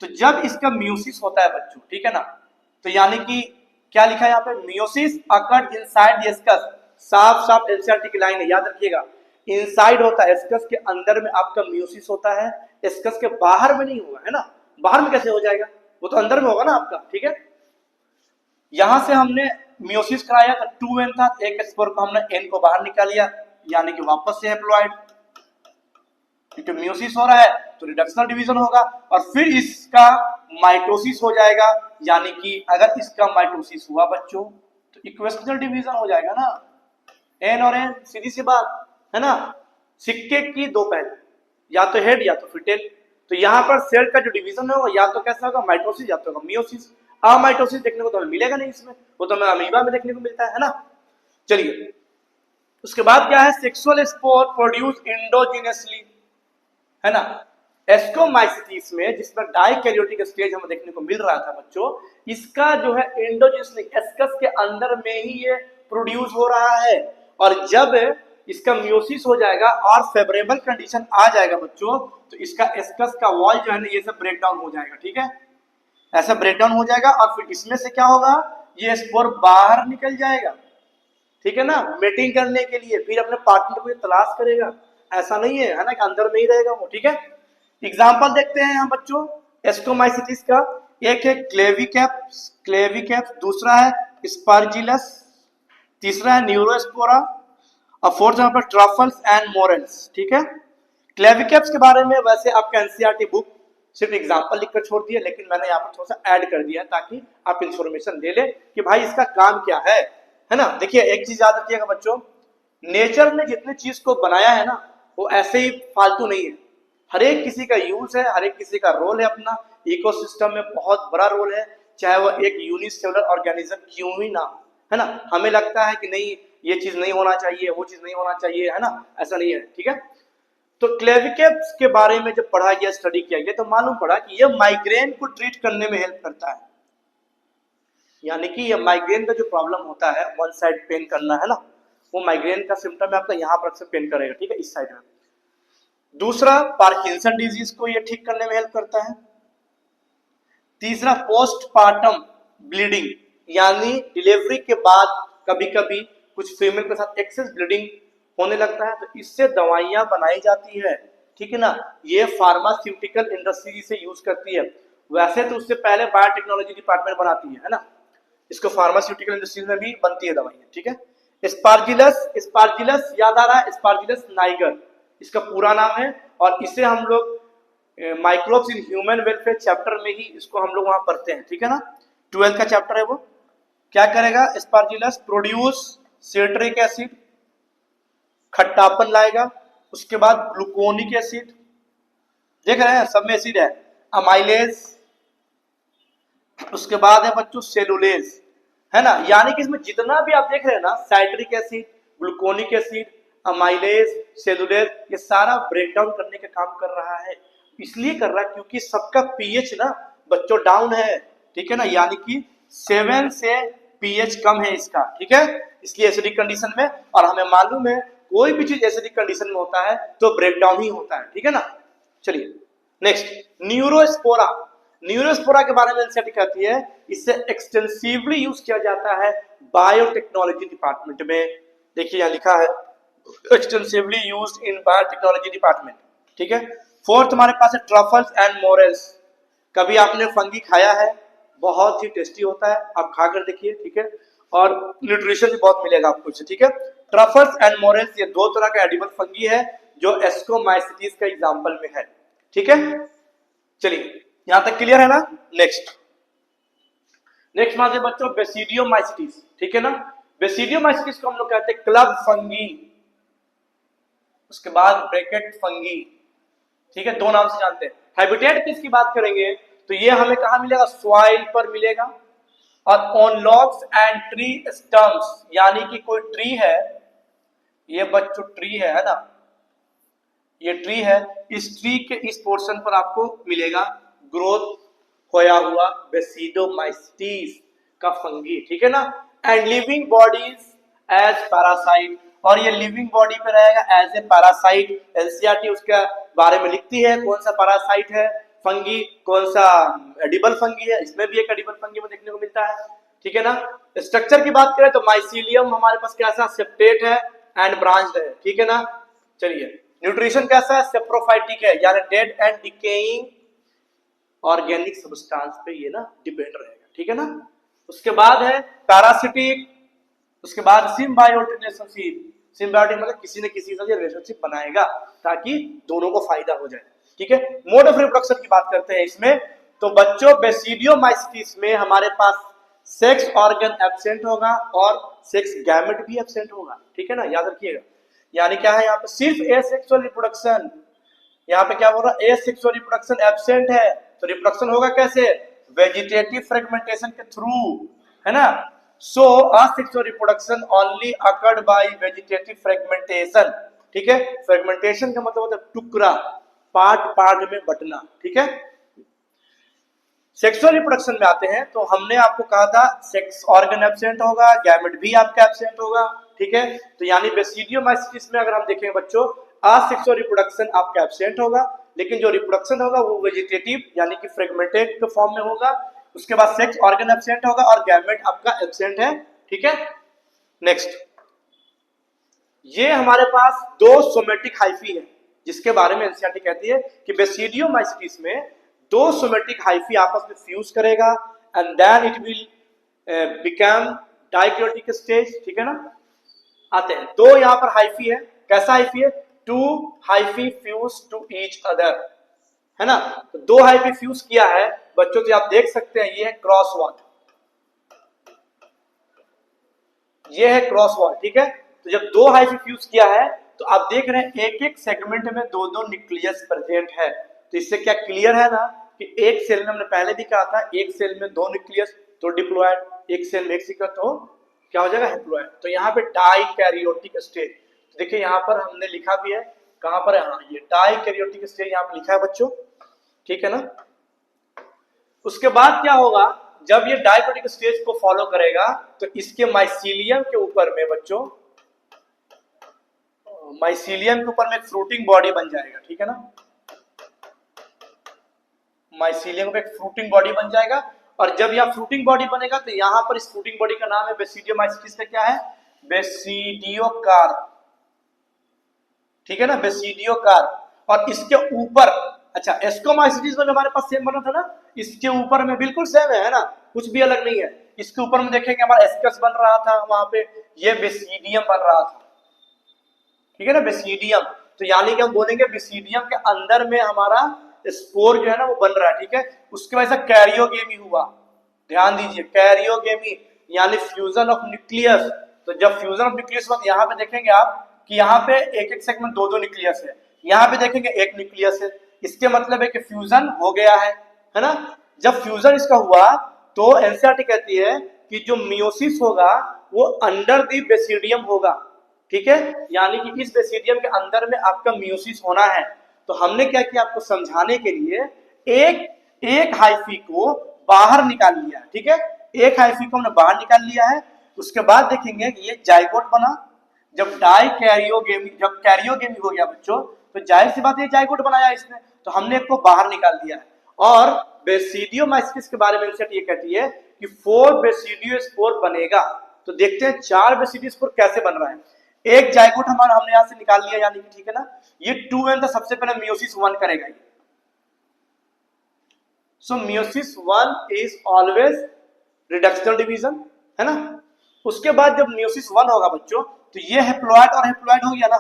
तो जब इसका मियोसिस होता है बच्चों, ठीक है ना, तो यानी कि क्या लिखा है यहाँ पे, meiosis occurred inside the ascus. साफ साफ एनसीईआरटी की लाइन है, याद रखिएगा। इनसाइड होता है, एस्कस के अंदर में आपका मियोसिस होता है, एस्कस के बाहर में नहीं होगा, है ना। बाहर में कैसे हो जाएगा, वो तो अंदर में होगा ना आपका, ठीक है। यहां से हमने मियोसिस कराया तो 2n था, एक स्पोर को हमने n को बाहर निकाल लिया, यानी कि वापस से हैप्लॉइड, क्योंकि मियोसिस हो रहा है तो रिडक्शनल डिवीजन होगा। और फिर इसका माइटोसिस हो जाएगा, यानी कि अगर इसका माइटोसिस हुआ बच्चों तो इक्वेशनल डिवीजन हो जाएगा ना, n और n, सीधी सी बात है ना। सिक्के की दो पहलू, या तो हेड या तो फिर टेल। तो यहाँ पर सेल का जो डिवीजन है वो या तो कैसा होगा, माइटोसिस या तो होगा मियोसिस। अमाइटोसिस देखने को तो हमें मिलेगा नहीं इसमें, वो तो हमें अमीबा में देखने को मिलता है ना। चलिए उसके बाद क्या है, सेक्सुअल स्पोर प्रोड्यूस इंडोजिनसली, है ना। एस्कोमाइसिस में जिसमें डाइकैरियोटिक स्टेज हमें देखने को मिल रहा था बच्चों, इसका जो है एंडोजिनसली एस्कस के अंदर में ही ये प्रोड्यूस हो रहा है। और जब इसका मियोसिस हो जाएगा और फेवरेबल कंडीशन आ जाएगा बच्चों, तो इसका एस्कस का वॉल जो है ना ये सब ब्रेक डाउन हो जाएगा, ठीक है। ऐसा ब्रेक डाउन हो जाएगा और फिर इसमें से क्या होगा, ये स्पोर बाहर निकल जाएगा, ठीक है ना, मेटिंग करने के लिए, फिर अपने पार्टनर को तलाश करेगा। ऐसा नहीं है ना कि अंदर में ही रहेगा वो, ठीक है। एग्जाम्पल देखते हैं यहाँ बच्चों एस्कोमाइसिस का। एक है क्लेविकैप्स, दूसरा है स्पार्जिलस, तीसरा है न्यूरोस्पोरा और फोर्थ यहाँ पर ट्रफल्स एंड मोरेल्स, ठीक है। क्लेविकैप्स के बारे में वैसे आपका एनसीईआरटी बुक सिर्फ एग्जाम्पल लिखकर छोड़ दिया, लेकिन मैंने यहाँ पर थोड़ा सा ऐड कर दिया ताकि आप इंफॉर्मेशन ले लें कि भाई इसका काम क्या है ना। देखिए एक चीज याद रखिएगा बच्चों, नेचर ने जितने चीज को बनाया है ना वो ऐसे ही फालतू नहीं है, हर एक किसी का यूज है, हर एक किसी का रोल है अपना, इकोसिस्टम में बहुत बड़ा रोल है, चाहे वो एक यूनिसेलुलर ऑर्गेनिज्म क्यों ही ना, है ना। हमें लगता है कि नहीं ये चीज नहीं होना चाहिए, वो चीज नहीं होना चाहिए, है ना, ऐसा नहीं है, ठीक है। तो क्लेविकैप्स के बारे में जब पढ़ा गया, स्टडी किया गया, तो मालूम पड़ा कि ये माइग्रेन को ट्रीट करने में हेल्प करता है। यानी कि ये माइग्रेन का जो प्रॉब्लम होता है, वन साइड पेन करना, है ना, वो माइग्रेन का सिम्टम है आपका, यहाँ पर अक्सर पेन करेगा, ठीक है, इस साइड में। दूसरा पार्किंसन डिजीज को ये ठीक करने में हेल्प करता है। तीसरा पोस्टपार्टम ब्लीडिंग, यानी डिलीवरी के बाद कभी कभी कुछ फीमेल के साथ एक्सेस ब्लीडिंग होने लगता है, तो इससे दवाइयां बनाई जाती है, ठीक है ना। ये फार्मास्यूटिकल इंडस्ट्री से यूज करती है। वैसे तो उससे पहले बायोटेक्नोलॉजी डिपार्टमेंट बनाती है ना, इसको फार्मास्यूटिकल इंडस्ट्रीज में भी बनती है दवाइयाँ, ठीक है। स्पार्जिलस, स्पार्जिलस याद आ रहा है, स्पार्जिलस नाइगर इसका पूरा नाम है, और इसे हम लोग microbes in human welfare chapter में ही इसको हम लोग वहां पढ़ते हैं, ठीक है ना, 12 का चैप्टर है वो। क्या करेगा स्पार्जिलस? प्रोड्यूस सिट्रिक एसिड, खट्टापन लाएगा, उसके बाद ग्लूकोनिक एसिड, देख रहे हैं सब में एसिड है, अमाइलेज, उसके बाद है बच्चों सेलुलेज, है ना, यानी कि इसमें जितना भी आप देख रहे हैं ना, citric acid, gluconic acid, amylase, cellulase, ये सारा ब्रेक डाउन करने का काम कर रहा है। इसलिए कर रहा है क्योंकि सबका पीएच ना बच्चों डाउन है, ठीक है ना, यानी कि 7 से पीएच कम है इसका, ठीक है, इसलिए एसिडिक कंडीशन में, और हमें मालूम है कोई भी चीज एसिडिक कंडीशन में होता है तो ब्रेक डाउन ही होता है, ठीक है ना। चलिए नेक्स्ट, न्यूरोस्पोरा। न्यूरोस्पोरा के बारे में एनसीईआरटी कहती है इससे एक्सटेंसिवली यूज किया जाता है बायोटेक्नोलॉजी डिपार्टमेंट में, देखिए यहां लिखा है extensively used in biotechnology department, ठीक है। फोर्थ हमारे पास है ट्रफल्स एंड मोरेल्स। कभी आपने फंगी खाया है, बहुत ही टेस्टी होता है, आप खाकर देखिए, ठीक है, और न्यूट्रिशन भी बहुत मिलेगा आपको इससे, ठीक है। ट्रफल्स एंड मोरेल्स ये दो तरह का एडिबल फंगी है जो एस्कोमाइसिटीज का एग्जांपल में है, ठीक है। चलिए यहां तक क्लियर है ना। नेक्स्ट मानते हैं बच्चों बेसिडियोमाइसिटीज, ठीक है ना। बेसिडियोमाइसिटीज को हम लोग कहते हैं क्लब फंगी, उसके बाद ब्रैकेट फंगी, ठीक है, दो नाम से जानते हैं। हैबिटेट किसकी बात करेंगे तो ये हमें कहां मिलेगा, सॉइल पर मिलेगा, और on logs and tree stumps, यानी कि कोई ट्री है, ये बच्चों ट्री है ना, ये ट्री है, इस ट्री के इस पोर्शन पर आपको मिलेगा ग्रोथ होया हुआ बेसिडोमाइसिटीज का फंगी, ठीक है ना। And living bodies as parasite, और ये लिविंग बॉडी पे रहेगा एज ए पैरासाइट। एनसीईआरटी उसके बारे में लिखती है कौन सा पैरासाइट है फंगी, कौन सा एडिबल फंगी है, इसमें भी एक एडिबल फंगी में देखने को मिलता है, ठीक है ना। स्ट्रक्चर की बात करें तो माइसीलियम हमारे पास कैसा सेप्टेट है एंड ब्रांच्ड है, ठीक है ना। चलिए न्यूट्रिशन कैसा है, सेप्रोफाइटिक है, यानी dead and decaying organic substance पे ये ना डिपेंड रहेगा, ठीक है ना। उसके बाद है पैरासिटिक, उसके बाद सिम्बायोटिक रिलेशनशिप, सिम्बायोटिक मतलब किसी न किसी से रिलेशनशिप बनाएगा ताकि दोनों को फायदा हो जाए, ठीक है। मोड ऑफ रिप्रोडक्शन की बात करते हैं इसमें, तो बच्चों बेसिडियोमाइसिटीज में हमारे पास सेक्स ऑर्गन एब्सेंट होगा और सेक्स गैमेट भी एब्सेंट होगा, ठीक है ना, याद रखिएगा। यानी क्या है यहाँ पे सिर्फ एसेक्सुअल रिप्रोडक्शन, यहाँ पे क्या बोल रहा है, एसेक्सुअल रिप्रोडक्शन एब्सेंट है, तो रिप्रोडक्शन होगा कैसे, वेजिटेटिव फ्रेगमेंटेशन के थ्रू, है ना। So asexual reproduction only occurred by vegetative fragmentation, ठीक है। फ्रेगमेंटेशन का मतलब होता है टुकड़ा, पार्ट में बंटना, ठीक है। सेक्सुअल रिप्रोडक्शन में आते हैं तो हमने आपको कहा था सेक्स ऑर्गन एब्सेंट होगा, गैमेट भी आपका एब्सेंट होगा, ठीक है। तो यानी बेसिडियोमाइसिटीज में अगर हम देखेंगे बच्चों, असेक्सुअल रिप्रोडक्शन आपका एब्सेंट होगा, लेकिन जो रिप्रोडक्शन होगा वो वेजिटेटिव यानी कि फ्रेगमेंटेड के फॉर्म में होगा। उसके बाद सेक्स ऑर्गन एब्सेंट होगा और गैमेट आपका एब्सेंट है, ठीक है। नेक्स्ट, ये हमारे पास दो सोमेटिक हाइफी है जिसके बारे में एनसीईआरटी कहती है कि बेसिडियोमाइसिटीज में दो सोमेटिक हाइफी आपस में फ्यूज करेगा and then it will become dikaryotic stage, ठीक है ना। आते हैं दो यहां पर हाइफी है, कैसा हाइफी है, two hyphae fuse to each other, है ना। तो दो हाइफी फ्यूज किया है बच्चों, तो आप देख सकते हैं ये है क्रॉस वॉल, ये है क्रॉस वॉल, ठीक है। तो जब दो हाइफी फ्यूज किया है तो आप देख रहे हैं एक एक सेगमेंट में दो दो न्यूक्लियस प्रेजेंट है, तो इससे क्या क्लियर है ना कि एक सेल में, हमने पहले भी कहा था एक सेल में दो न्यूक्लियस तो डिप्लॉयड, एक सेल में एक सीक्वेंस तो क्या हो जाएगा हैप्लॉयड। तो यहाँ पे डाइकैरियोटिक स्टेज, तो देखिए यहाँ पर हमने लिखा भी है, कहां पर है, हाँ ये डाइकैरियोटिक स्टेज यहाँ पे लिखा है बच्चों, ठीक है ना। उसके बाद क्या होगा, जब ये डाइकैरियोटिक स्टेज को फॉलो करेगा तो इसके माइसीलियम के ऊपर में बच्चों, माइसीलियम के ऊपर में एक फ्रूटिंग बॉडी बन जाएगा, ठीक है ना। माइसीलियम पे एक फ्रूटिंग बॉडी बन जाएगा, और जब यह फ्रूटिंग बॉडी बनेगा तो यहां पर इस फ्रूटिंग बॉडी का नाम है बेसिडियोमाइसिटीज का क्या है, बेसिडियोकार्प, ठीक है ना, बेसिडियोकार्प। और इसके ऊपर अच्छा, एस्कोमाइसिटीज में हमारे पास सेम बना था ना, इसके ऊपर में बिल्कुल सेम है ना, कुछ भी अलग नहीं है। इसके ऊपर में देखेंगे हमारा एस्कस बन रहा था, वहां पे ये बेसिडियम बन रहा था, ठीक है ना, बेसिडियम। तो यानी कि हम बोलेंगे बेसिडियम के अंदर में हमारा स्पोर जो है ना वो बन रहा है, ठीक है। उसके वजह से कैरियोगेमी हुआ, ध्यान दीजिए, कैरियोगेमी यानी फ्यूजन ऑफ न्यूक्लियस। तो जब फ्यूजन ऑफ न्यूक्लियस हुआ, यहाँ पे देखेंगे आप कि यहाँ पे एक एक सेगमेंट दो दो न्यूक्लियस है, यहाँ पे देखेंगे एक न्यूक्लियस है, इसके मतलब है कि फ्यूजन हो गया है ना। जब फ्यूजन इसका हुआ तो एनसीईआरटी कहती है कि जो मियोसिस होगा वो अंडर दी बेसिडियम होगा, ठीक है, यानी कि इस बेसिडियम के अंदर में आपका मियोसिस होना है। तो हमने क्या किया, आपको समझाने के लिए एक एक हाइफी को बाहर निकाल लिया, ठीक है, एक हाइफी को हमने बाहर निकाल लिया है। उसके बाद देखेंगे कि ये जाइगोट बना। जब डाई कैरियोगेमी, जब कैरियोगेमी हो गया बच्चों, तो जाहिर सी बात है जाइगोट बनाया इसने, तो हमने एक को बाहर निकाल दिया है। और बेसिडियोमाइसिस के बारे में ये कहती है कि 4 बेसिडियोस्पोर बनेगा। तो देखते हैं 4 बेसिडियोस्पोर कैसे बन रहा है। एक जाइगोट हमारा हमने यहां से निकाल लिया, यानी कि ठीक है ना, ये 2n था, सबसे पहले मियोसिस 1 करेगा ये। So meiosis 1 is always reductional division, है ना। उसके बाद जब मियोसिस 1 होगा बच्चों, तो ये हैप्लॉइड और हैप्लॉइड हो गया ना,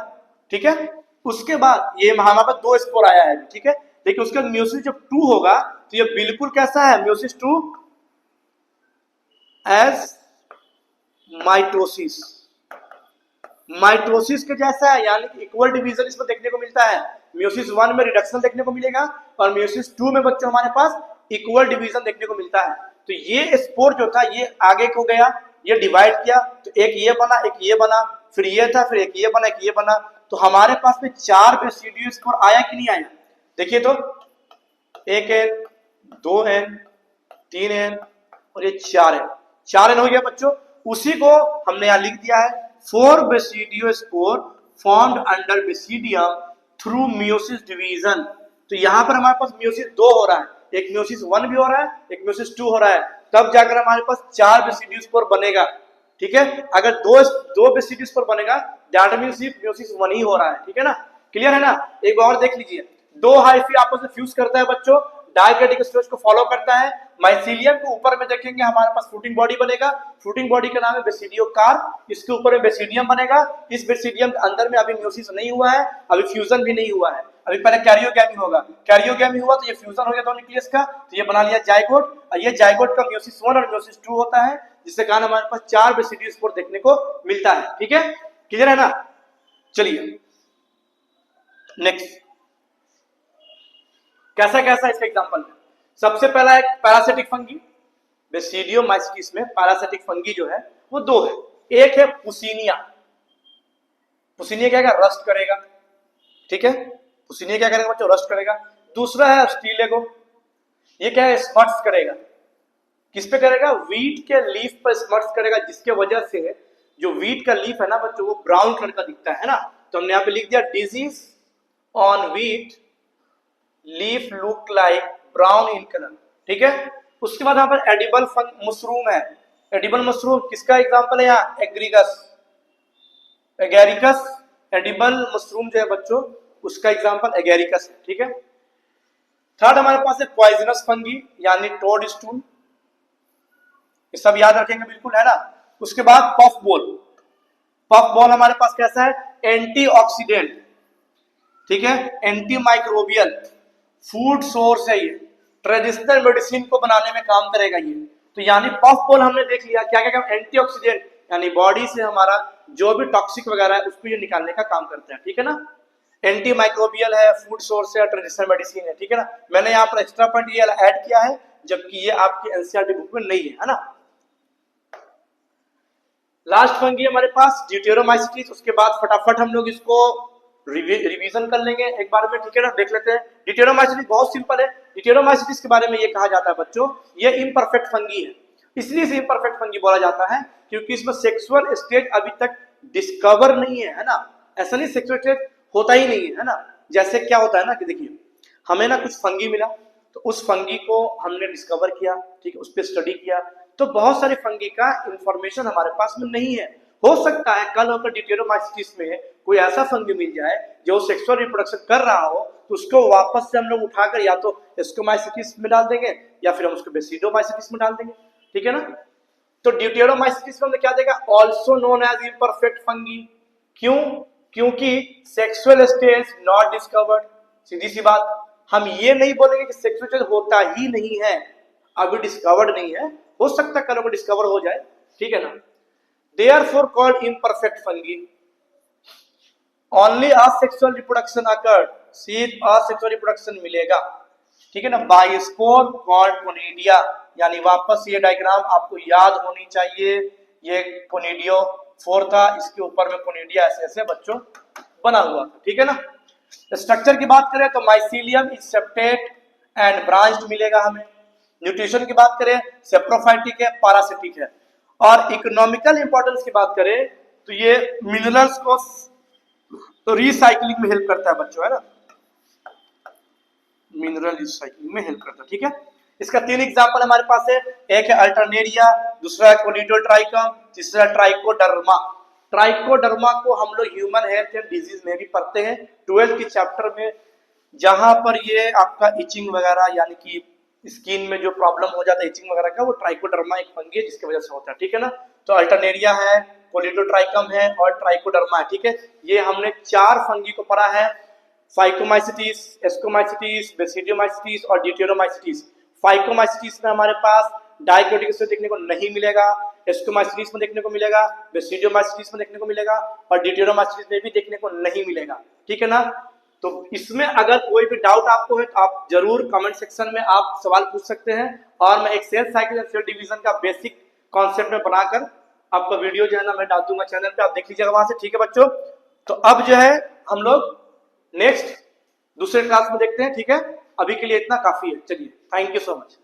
ठीक है। उसके बाद ये हमारे पास 2 स्पोर आया है, ठीक है। देखिए उसके बाद मियोसिस जब 2 होगा तो ये बिल्कुल कैसा है, मियोसिस 2 एज माइटोसिस, माइटोसिस के जैसा है, यानी कि इक्वल डिवीजन इसमें देखने को मिलता है। मियोसिस 1 में रिडक्शन देखने को मिलेगा और मियोसिस 2 में बच्चों हमारे पास इक्वल डिवीजन देखने को मिलता है। तो ये स्पोर जो था ये आगे को गया, ये डिवाइड किया, तो एक ये बना, एक ये बना, फिर ये था, फिर एक ये बना, एक ये बना। तो हमारे पास में 4 बेसिडियो स्पोर आया कि नहीं आया, देखिए तो 1n, 2n, 3n और ये 4n, 4n हो गया बच्चों। उसी को हमने यहां लिख दिया है, 4 basidiospore formed under basidium through meiosis division. तो यहां पर हमारे पास मियोसिस 2 हो रहा है, एक मियोसिस 1 भी हो रहा है, एक मियोसिस 2 हो रहा है, तब जाकर हमारे पास 4 बेसिडियोस्पोर बनेगा, ठीक है। अगर दो बेसिडियोस्पोर बनेगा दैट मींस सिर्फ मियोसिस 1 ही हो रहा है, ठीक है ना, क्लियर है ना। एक बार और देख लीजिए, 2 हाइफी आपस में फ्यूज करता है बच्चों, डायक्रेटिक स्ट्रेच को फॉलो करता है। माइसीलियम के ऊपर में देखेंगे हमारे पास फ्रूटिंग बॉडी बनेगा, फ्रूटिंग बॉडी का नाम है बेसिडियोकार्प, इसके ऊपर में बेसिडियम बनेगा। इस बेसिडियम के अंदर में अभी मियोसिस नहीं हुआ है, अभी फ्यूजन भी नहीं हुआ है, अभी पहले कैरियोगेमी होगा। कैरियोगेमी हुआ तो ये फ्यूजन हो गया दो न्यूक्लियस का, तो ये बना लिया जाइगोट, और ये जाइगोट का मियोसिस 1 और मियोसिस 2 होता है, जिसके कारण हमारे पास 4 बेसिडियोस्पोर देखने को मिलता है, ठीक है, क्लियर है ना। चलिए नेक्स्ट, कैसा कैसा इसका एग्जांपल है। सबसे पहला एक पैरासिटिक फंगी, बेसिडियोमाइसिटिस में पैरासिटिक फंगी जो है वो 2 है। एक है पुसीनिया, पुसीनिया क्या करेगा, रस्ट करेगा, ठीक है, पुसीनिया क्या करेगा बच्चों, रस्ट करेगा। दूसरा है स्टीलेगो, ये क्या है, स्मट्स करेगा। किस पे करेगा, व्हीट के लीफ पर स्मट्स करेगा, जिसके वजह से जो व्हीट का लीफ है ना बच्चों वो ब्राउन कलर का दिखता है ना। तो हमने यहाँ पे लिख दिया disease on wheat leaf look like brown in colour, ठीक है। उसके बाद यहाँ पर एडिबल मशरूम है, एडिबल मशरूम किसका एग्जांपल है यहाँ, एग्रीगस, एगेरिकस, एडिबल मशरूम जो है बच्चों उसका एग्जांपल एगेरिकस है, ठीक है। थर्ड हमारे पास है पॉइजनस फंगी यानी टोड स्टूल, ये सब याद रखेंगे बिल्कुल, है ना। उसके बाद पफ बॉल, पफ बॉल हमारे पास कैसा है, एंटीऑक्सीडेंट, ठीक है, एंटी माइक्रोबियल फूड सोर्स है, ये ट्रेडिशनल मेडिसिन को बनाने में काम करेगा ये। तो यानी पफ बॉल हमने देख लिया क्या क्या, एंटीऑक्सीडेंट यानी बॉडी से हमारा जो भी टॉक्सिक वगैरह है उसको ये निकालने का काम करते हैं, ठीक है ना। एंटी माइक्रोबियल है, फूड सोर्स है, ट्रेडिशनल मेडिसिन है, ठीक है ना। मैंने यहाँ पर एक्स्ट्रा पॉइंट ये ऐड किया है, जबकि ये आपकी एनसीईआरटी बुक में नहीं है ना। लास्ट फंगी हमारे पास ड्यूटेरोमाइसिटिस, उसके बाद फटाफट हम लोग इसको रिवीजन कर लेंगे एक बार में, ठीक है ना, देख लेते हैं। ड्यूटेरोमाइसिटिस बहुत सिंपल है। ड्यूटेरोमाइसिटिस के बारे में ये कहा जाता है बच्चों, ये इम्परफेक्ट फंगी है, इसलिए इसे इम्परफेक्ट फंगी बोला जाता है क्योंकि इसमें सेक्सुअल स्टेज अभी तक डिस्कवर नहीं है ना। ऐसा नहीं सेक्सुअल स्टेज होता ही नहीं है ना। जैसे क्या होता है ना कि देखिए हमें ना कुछ फंगी मिला, तो उस फंगी को हमने डिस्कवर किया, ठीक है, उस पर स्टडी किया, तो बहुत सारे फंगी का इंफॉर्मेशन हमारे पास में नहीं है। हो सकता है कल होकर ड्यूटेरोमाइसिटिस में कोई ऐसा फंगी मिल जाए जो सेक्सुअल रिप्रोडक्शन कर रहा हो, तो उसको वापस से हम लोग उठाकर या तो एस्कोमाइसिटिस में डाल देंगे या फिर हम उसको बेसिडोमाइसिटिस में डाल देंगे, ठीक है ना। तो ड्यूटेरोमाइसिटिस में हमने क्या देखा, also known as imperfect fungi. क्यों? क्योंकि सेक्सुअल स्टेज नॉट डिस्कवर्ड। सीधी सी बात, हम ये नहीं बोलेंगे कि सेक्सुअल स्टेज होता ही नहीं है, अभी डिस्कवर्ड नहीं है, हो सकता है कल को डिस्कवर हो जाए, ठीक है ना। Therefore called imperfect fungi. Only asexual reproduction occurred, सिर्फ asexual reproduction मिलेगा, ठीक है ना। बाय स्पोर कॉल्ड कोनिडिया, यानी वापस ये डायग्राम आपको याद होनी चाहिए, ये कोनिडियो फोर था, इसके ऊपर में कोनिडिया ऐसे ऐसे बच्चों बना हुआ था, ठीक है ना। स्ट्रक्चर की बात करें तो mycelium is septate and branched मिलेगा हमें। न्यूट्रिशन की बात करें सेप्रोफाइटिक है, पैरासिटिक है। और इकोनॉमिकल इंपॉर्टेंस की बात करें तो ये मिनरल्स को तो रिसाइकलिंग में हेल्प करता है बच्चों, है ना, मिनरल रिसाइकलिंग में हेल्प करता है, ठीक है। इसका 3 एग्जांपल हमारे पास है, एक है अल्टरनेरिया, दूसरा है कोनिडोट्राइकम, तीसरा ट्राइकोडर्मा। ट्राइकोडर्मा को हम लोग ह्यूमन हेल्थ एंड डिजीज में भी पढ़ते हैं 12th के चैप्टर में, जहां पर ये आपका इचिंग वगैरह यानी कि स्किन में जो प्रॉब्लम हो जाता है इचिंग वगैरह का, वो ट्राइकोडर्मा एक फंगी है जिसकी वजह से होता है, ठीक है ना। तो अल्टरनेरिया है, कोलिडोट्राइकम है और ट्राइकोडर्मा है, ठीक है। ये हमने 4 फंगी को पढ़ा है, फाइकोमाइसिटिस, एस्कोमाइसिटिस, बेसिडियोमाइसिटिस और ड्यूटेरोमाइसिटिस। फाइकोमाइसिटिस में हमारे पास डाइक्रोटिक एसिड देखने को नहीं मिलेगा, एस्कोमाइसिटिस में देखने को मिलेगा, बेसिडियोमाइसिटिस में देखने को मिलेगा और ड्यूटेरोमाइसिटिस में भी देखने को नहीं मिलेगा, ठीक है ना। तो इसमें अगर कोई भी डाउट आपको है तो आप जरूर कमेंट सेक्शन में आप सवाल पूछ सकते हैं, और मैं एक cell cycle and cell division का बेसिक कॉन्सेप्ट में बनाकर आपका वीडियो जो है ना मैं डाल दूंगा चैनल पे, आप देख लीजिएगा वहां से, ठीक है बच्चों। तो अब जो है हम लोग नेक्स्ट दूसरे क्लास में देखते हैं, ठीक है। अभी के लिए इतना काफी है, चलिए, थैंक यू सो मच।